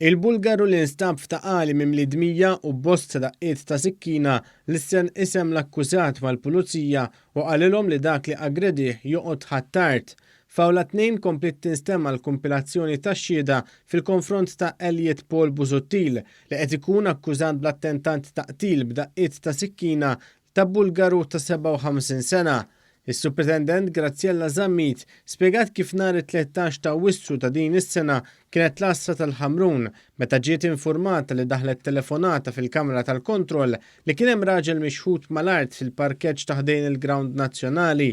Il-Bulgaru li nstab f'taqali mimlidmija u bosta daqqiet ta' sikkina l-issen isem l-akkużat mal-pulizija u qalilhom li dak li aggredih joqgħod ħattart. Fawla 2 komplet tinstemma l-kompilazzjoni ta' xhieda fil-konfront ta' Elliot Paul Busuttil li qed ikun akkużat bl-attentat taqtil b'daqqiet ta' sikkina ta' Bulgaru ta' 57 sena. Is-Superintendent Graziella Zammit spjegat kif nhar it-13 ta' Awwissu ta' din is-sena kienet l-Astra tal-Ħamrun meta ġiet infurmata li daħlet telefonata fil-Kamra tal-Kontroll li kien hemm raġel mixħud mal-art fil-parkeġġ ta' ħdejn il-Ground Nazzjonali.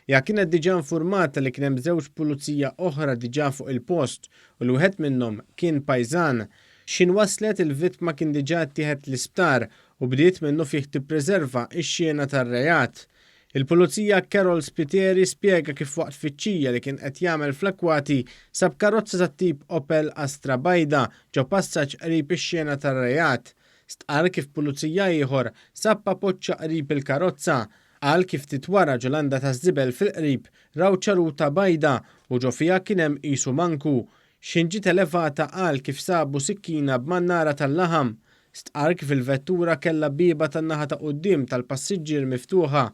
Ja kienet diġà infurmata li kien hemm żewġ pulizija oħra diġà fuq il-post u l-wieħed minnhom kien pajżan. X'inwasslet il-vittma kien diġà ttieħed l-isptar u bdiet minnu fih tippreserva x-xjena tar-reat. Il-Pulizija Carol Spiteri spjega kif waqt fiċċija li kien qed jagħmel fl-Akwati sab karozza tat-tip Opel Astra bajda ġew passaġġ qrib ix-xjena tar-reat. Stqarr kif pulizija ieħor sab appoġġja qrib il-karozza. Qal kif titwara ġolanda ta' żibel fil-qrib raw ċaruta bajda u ġo fiha kien hemm qisu manku. X'inġiet elevata qal kif sabu sikkina b'mannara tal-laħam. Stqarr kif il-vettura kellha bieba tan-naħa ta' quddiem tal-passiġġier miftuħa.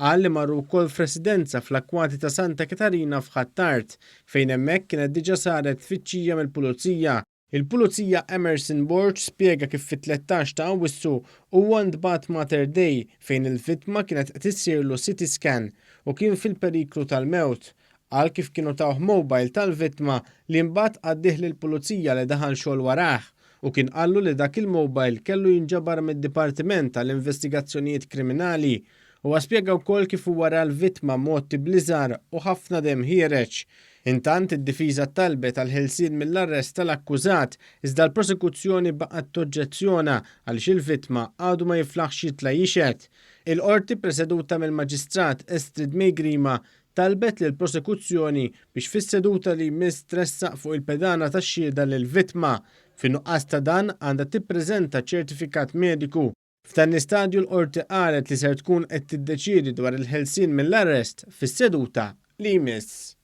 Qal li marru wkoll f'residenza fl-Akwati ta' Santa Katarina f'Ħattart fejn hemmhekk kienet diġà saret tfittxija mill-Pulizija. Il-Pulizija Emerson Borg spjega kif fit-13 ta' Awwissu huwa ntbagħat Mater Dei fejn il-vittma kienet qed issirlu CT scan u kien fil-periklu tal-mewt. Qal kif kienu tawh mobile tal-vittma li mbagħad għaddih lill-Pulizija li daħal xogħol warah u kien qallu li dak il-mobile kellu jinġabar mid-Dipartiment tal-Investigazzjonijiet Kriminali. U spjega wkoll kif wara l-vittma motti bliżar u ħafna dem ħiereġ. Intant id-difiża talbet għal ħelsien mill-arrest tal-akkużat iżda l-prosekuzzjoni baqgħet toġġezzjona għaliex il-vittma għadu ma jiflaħx jitla' jixed. Il-qorti preseduta mill-Maġistrat Estrid Mejgrima talbet lill prosekuzzjoni biex fis-seduta li jmiss tressaq fuq il-pedana tax-xhieda lill-vittma. Fin-nuqqas ta' dan għandha tippreżenta ċertifikat mediku. F'dan l-istadju l-qorti qalet li ser tkun qed tiddeċiedi dwar il-ħelsien mill-arrest fis-seduta li jmiss.